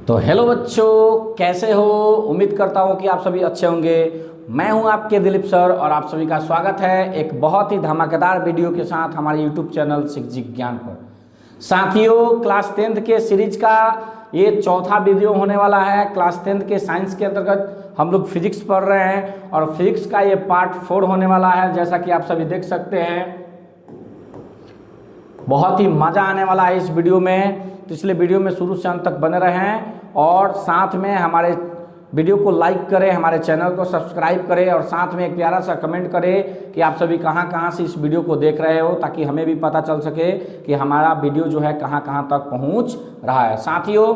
तो हेलो बच्चों, कैसे हो। उम्मीद करता हूँ कि आप सभी अच्छे होंगे। मैं हूँ आपके दिलीप सर और आप सभी का स्वागत है एक बहुत ही धमाकेदार वीडियो के साथ हमारे यूट्यूब चैनल शिक्षिक ज्ञान पर। साथियों, क्लास 10th के सीरीज का ये चौथा वीडियो होने वाला है। क्लास 10th के साइंस के अंतर्गत हम लोग फिजिक्स पढ़ रहे हैं और फिजिक्स का ये पार्ट 4 होने वाला है। जैसा कि आप सभी देख सकते हैं, बहुत ही मज़ा आने वाला है इस वीडियो में, तो इसलिए वीडियो में शुरू से अंत तक बने रहें और साथ में हमारे वीडियो को लाइक करें, हमारे चैनल को सब्सक्राइब करें और साथ में एक प्यारा सा कमेंट करें कि आप सभी कहाँ कहाँ से इस वीडियो को देख रहे हो, ताकि हमें भी पता चल सके कि हमारा वीडियो जो है कहाँ कहाँ तक पहुँच रहा है। साथियों,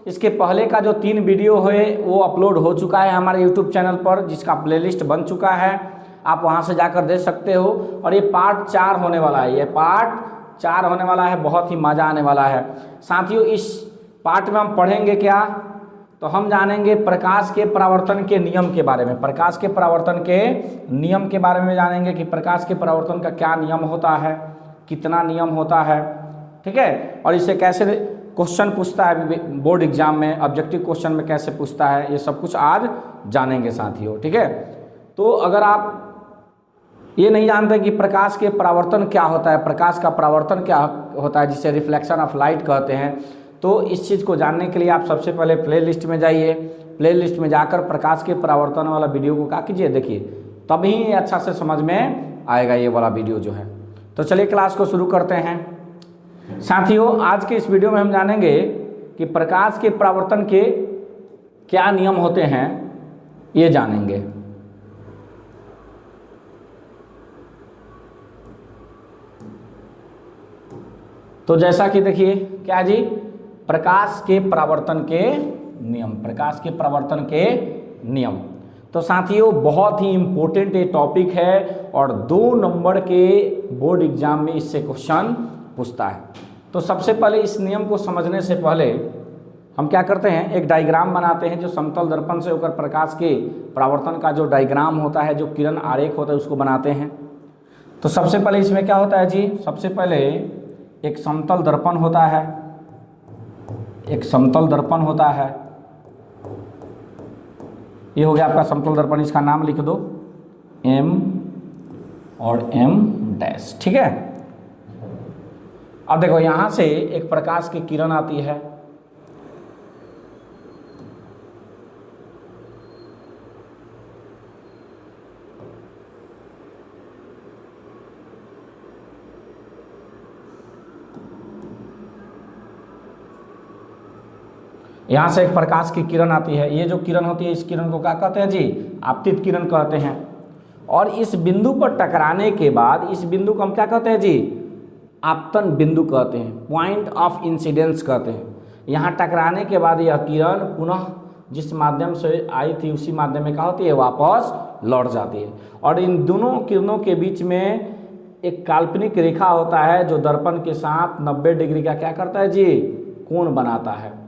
इसके पहले का जो 3 वीडियो है वो अपलोड हो चुका है हमारे यूट्यूब चैनल पर, जिसका प्लेलिस्ट बन चुका है, आप वहाँ से जाकर देख सकते हो। और ये पार्ट 4 होने वाला है, ये पार्ट 4 होने वाला है, बहुत ही मज़ा आने वाला है। साथियों, इस पार्ट में हम पढ़ेंगे क्या, तो हम जानेंगे प्रकाश के परावर्तन के नियम के बारे में। प्रकाश के परावर्तन के नियम के बारे में जानेंगे कि प्रकाश के परावर्तन का क्या नियम होता है, कितना नियम होता है, ठीक है, और इसे कैसे क्वेश्चन पूछता है बोर्ड एग्जाम में, ऑब्जेक्टिव क्वेश्चन में कैसे पूछता है, ये सब कुछ आज जानेंगे साथियों, ठीक है। तो अगर आप ये नहीं जानते कि प्रकाश के परावर्तन क्या होता है, प्रकाश का परावर्तन क्या होता है, जिसे रिफ्लेक्शन ऑफ लाइट कहते हैं, तो इस चीज़ को जानने के लिए आप सबसे पहले प्लेलिस्ट में जाइए। प्लेलिस्ट में जाकर प्रकाश के परावर्तन वाला वीडियो को क्या कीजिए, देखिए, तभी ये अच्छा से समझ में आएगा ये वाला वीडियो जो है। तो चलिए क्लास को शुरू करते हैं। साथियों, आज के इस वीडियो में हम जानेंगे कि प्रकाश के परावर्तन के क्या नियम होते हैं, ये जानेंगे। तो जैसा कि देखिए क्या जी, प्रकाश के परावर्तन के नियम, प्रकाश के परावर्तन के नियम। तो साथियों, बहुत ही इम्पोर्टेंट ये टॉपिक है और 2 नंबर के बोर्ड एग्जाम में इससे क्वेश्चन पूछता है। तो सबसे पहले इस नियम को समझने से पहले हम क्या करते हैं, एक डायग्राम बनाते हैं, जो समतल दर्पण से होकर प्रकाश के परावर्तन का जो डायग्राम होता है, जो किरण आरेख होता है, उसको बनाते हैं। तो सबसे पहले इसमें क्या होता है जी, सबसे पहले एक समतल दर्पण होता है, एक समतल दर्पण होता है, ये हो गया आपका समतल दर्पण। इसका नाम लिख दो M और M', ठीक है। अब देखो, यहां से एक प्रकाश की किरण आती है, यहाँ से एक प्रकाश की किरण आती है। ये जो किरण होती है, इस किरण को क्या कहते हैं जी, आपतित किरण कहते हैं। और इस बिंदु पर टकराने के बाद इस बिंदु को हम क्या कहते हैं जी, आपतन बिंदु कहते हैं, पॉइंट ऑफ इंसिडेंस कहते हैं। यहाँ टकराने के बाद यह किरण पुनः जिस माध्यम से आई थी उसी माध्यम में क्या होती है, वापस लौट जाती है। और इन दोनों किरणों के बीच में एक काल्पनिक रेखा होता है, जो दर्पण के साथ 90 डिग्री का क्या करता है जी, कोण बनाता है।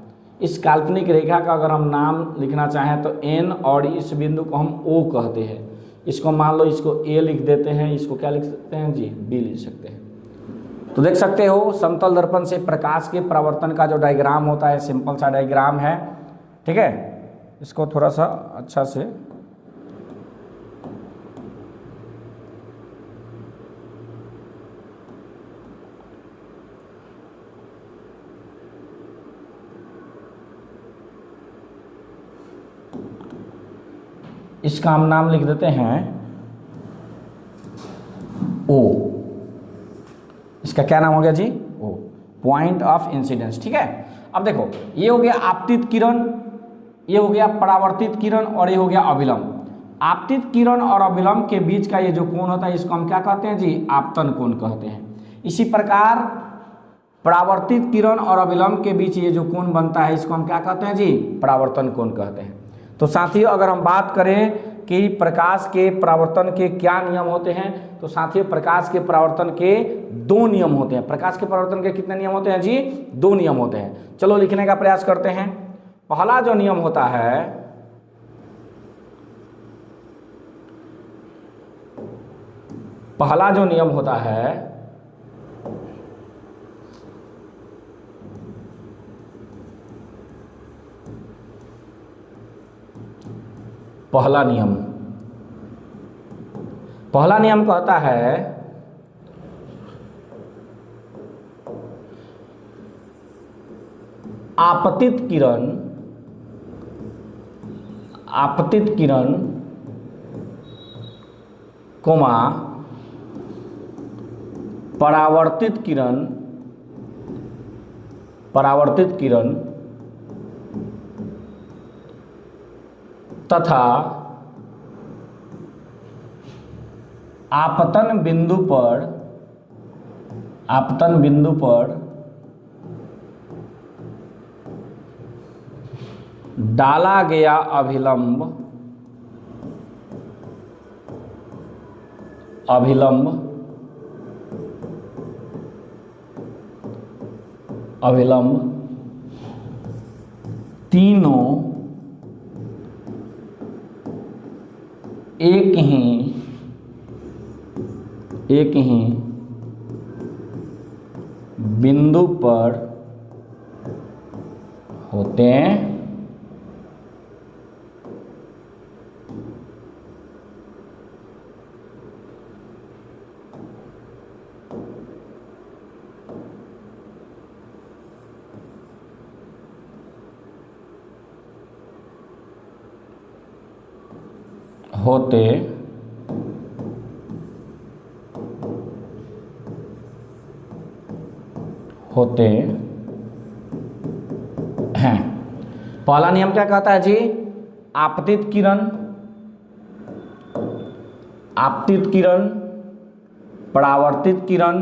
इस काल्पनिक रेखा का अगर हम नाम लिखना चाहें तो N, और इस बिंदु को हम O कहते हैं। इसको मान लो, इसको A लिख देते हैं, इसको क्या लिख सकते हैं जी, B लिख सकते हैं। तो देख सकते हो, समतल दर्पण से प्रकाश के परावर्तन का जो डायग्राम होता है, सिंपल सा डायग्राम है, ठीक है। इसको थोड़ा सा अच्छा से इसका हम नाम लिख देते हैं O। इसका क्या नाम हो गया जी, O, पॉइंट ऑफ इंसिडेंस, ठीक है। अब देखो, ये हो गया आपतित किरण, ये हो गया परावर्तित किरण और ये हो गया अभिलंब। आपतित किरण और अभिलंब के बीच का ये जो कोण होता है, इसको हम क्या कहते हैं जी, आपतन कोण कहते हैं। इसी प्रकार परावर्तित किरण और अभिलंब के बीच ये जो कोण बनता है, इसको हम क्या कहते हैं जी, परावर्तन कोण कहते हैं। तो साथियों, अगर हम बात करें कि प्रकाश के परावर्तन के क्या नियम होते हैं, तो साथियों, प्रकाश के परावर्तन के 2 नियम होते हैं। प्रकाश के परावर्तन के कितने नियम होते हैं जी, 2 नियम होते हैं। चलो लिखने का प्रयास करते हैं। पहला जो नियम होता है, पहला जो नियम होता है पहला नियम, पहला नियम कहता है आपतित किरण कोमा परावर्तित किरण तथा आपतन बिंदु पर डाला गया अभिलंब तीनों एक ही बिंदु पर होते हैं। पहला नियम क्या कहता है जी? आपतित किरण, परावर्तित किरण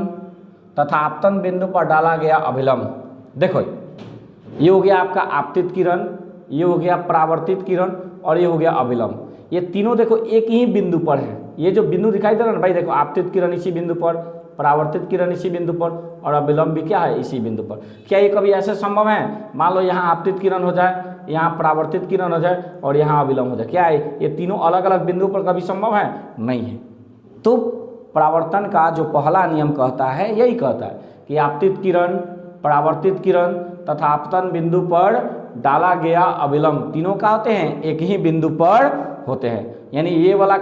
तथा आपतन बिंदु पर डाला गया अभिलंब। देखो ये हो गया आपका आपतित किरण, ये हो गया परावर्तित किरण और ये हो गया अभिलंब। ये तीनों देखो एक ही बिंदु पर है। ये जो बिंदु दिखाई दे रहा है ना भाई, देखो आपतित किरण इसी बिंदु पर, परावर्तित किरण इसी बिंदु पर और अभिलंब भी क्या है? इसी बिंदु पर। क्या ये कभी ऐसे संभव है मान लो यहाँ आपतित किरण हो जाए, यहाँ परावर्तित किरण हो जाए और यहाँ अभिलंब हो जाए? क्या है ये तीनों अलग अलग बिंदु पर कभी संभव है? नहीं है। तो परावर्तन का जो पहला नियम कहता है यही कहता है कि आपतित किरण, परावर्तित किरण तथा आपतन बिंदु पर डाला गया अभिलंब तीनों क्या होते हैं? एक ही बिंदु पर होते हैं। यानी ये वाला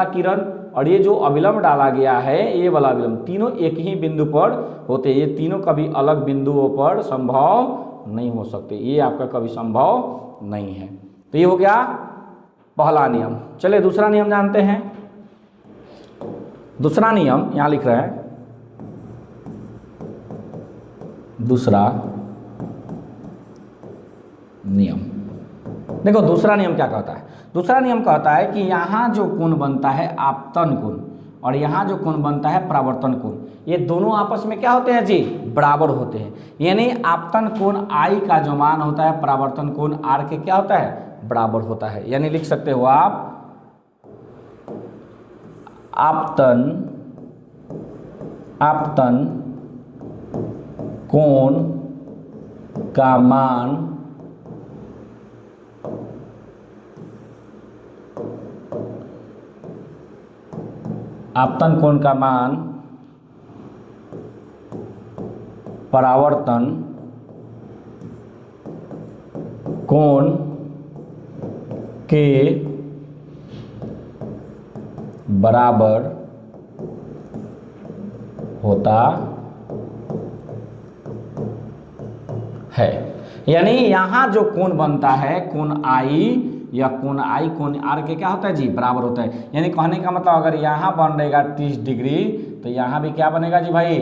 किरण और ये जो अभिलंब डाला गया है, ये वाला अभिलंब, तीनों एक ही बिंदु पर होते हैं। ये तीनों कभी अलग बिंदुओं पर संभव नहीं हो सकते, ये आपका कभी संभव नहीं है। तो ये हो गया पहला नियम। चलिए दूसरा नियम जानते हैं। दूसरा नियम यहां लिख रहे हैं, दूसरा नियम। देखो दूसरा नियम क्या कहता है? दूसरा नियम कहता है कि यहाँ जो कोण बनता है आपतन कोण और यहाँ जो कोण बनता है परावर्तन कोण, ये दोनों आपस में क्या होते हैं जी? बराबर होते हैं। यानी आपतन कोण I का जो मान होता है परावर्तन कोण R के क्या होता है? बराबर होता है। यानी लिख सकते हो आप आपतन कोण का मान परावर्तन कोण के बराबर होता है। यानी यहां जो कोण बनता है कोण I या कोण I कोण R के क्या होता है जी? बराबर होता है। यानी कहने का मतलब अगर यहाँ बनेगा 30 डिग्री तो यहाँ भी क्या बनेगा जी भाई?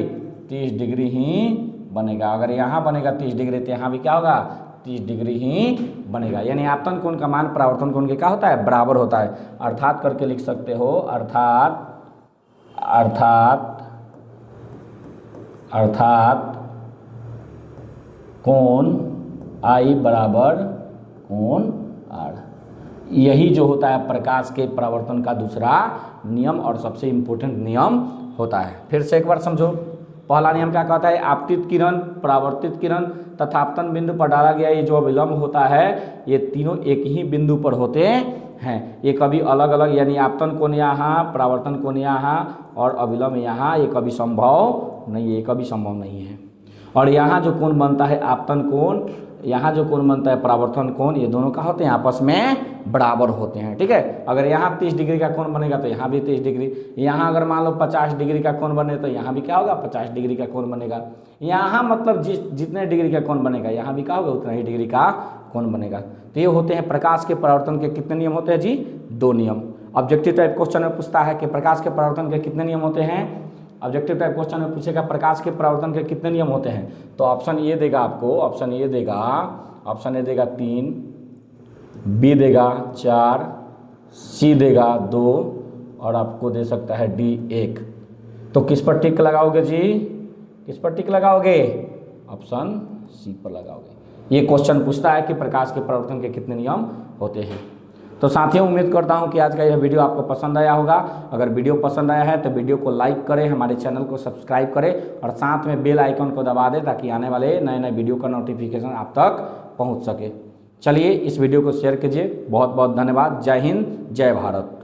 30 डिग्री ही बनेगा। अगर यहाँ बनेगा 30 डिग्री तो यहाँ भी क्या होगा? 30 डिग्री ही बनेगा। यानी आपतन कोण का मान परावर्तन कोण के क्या होता है? बराबर होता है। अर्थात करके लिख सकते हो, अर्थात कोण I बराबर कोण R। यही जो होता है प्रकाश के परावर्तन का दूसरा नियम और सबसे इम्पोर्टेंट नियम होता है। फिर से एक बार समझो। पहला नियम क्या कहता है? आपतित किरण, परावर्तित किरण तथा आपतन बिंदु पर डाला गया ये जो अभिलंब होता है ये तीनों एक ही बिंदु पर होते हैं। ये कभी अलग अलग, यानी आपतन कोण यहाँ, परावर्तन कोण यहाँ और अभिलंब यहाँ, ये कभी संभव नहीं है, ये कभी संभव नहीं है। और यहाँ जो कोण बनता है आपतन कोण, यहाँ जो कोण बनता है परावर्तन कोण, ये दोनों का होते हैं आपस में बराबर होते हैं। ठीक है, अगर यहाँ 30 डिग्री का कोण बनेगा तो यहाँ भी 30 डिग्री, यहाँ अगर मान लो 50 डिग्री का कोण बने तो यहाँ भी क्या होगा 50 डिग्री का कोण बनेगा। यहाँ मतलब जितने डिग्री का कोण बनेगा यहाँ भी क्या होगा उतना ही डिग्री का कोण बनेगा। तो ये होते हैं प्रकाश के परावर्तन के कितने नियम होते हैं जी, 2 नियम। ऑब्जेक्टिव टाइप क्वेश्चन में पूछता है कि प्रकाश के परावर्तन के कितने नियम होते हैं। ऑब्जेक्टिव टाइप क्वेश्चन में पूछेगा प्रकाश के परावर्तन के कितने नियम होते हैं, तो ऑप्शन ए देगा आपको, ऑप्शन ए देगा 3, बी देगा 4, सी देगा 2 और आपको दे सकता है डी 1। तो किस पर टिक लगाओगे जी, किस पर टिक लगाओगे, ऑप्शन सी पर लगाओगे। ये क्वेश्चन पूछता है कि प्रकाश के परावर्तन के कितने नियम होते हैं। तो साथियों उम्मीद करता हूं कि आज का यह वीडियो आपको पसंद आया होगा। अगर वीडियो पसंद आया है तो वीडियो को लाइक करें, हमारे चैनल को सब्सक्राइब करें और साथ में बेल आइकन को दबा दें ताकि आने वाले नए नए वीडियो का नोटिफिकेशन आप तक पहुंच सके। चलिए इस वीडियो को शेयर कीजिए। बहुत बहुत धन्यवाद। जय हिंद, जय भारत।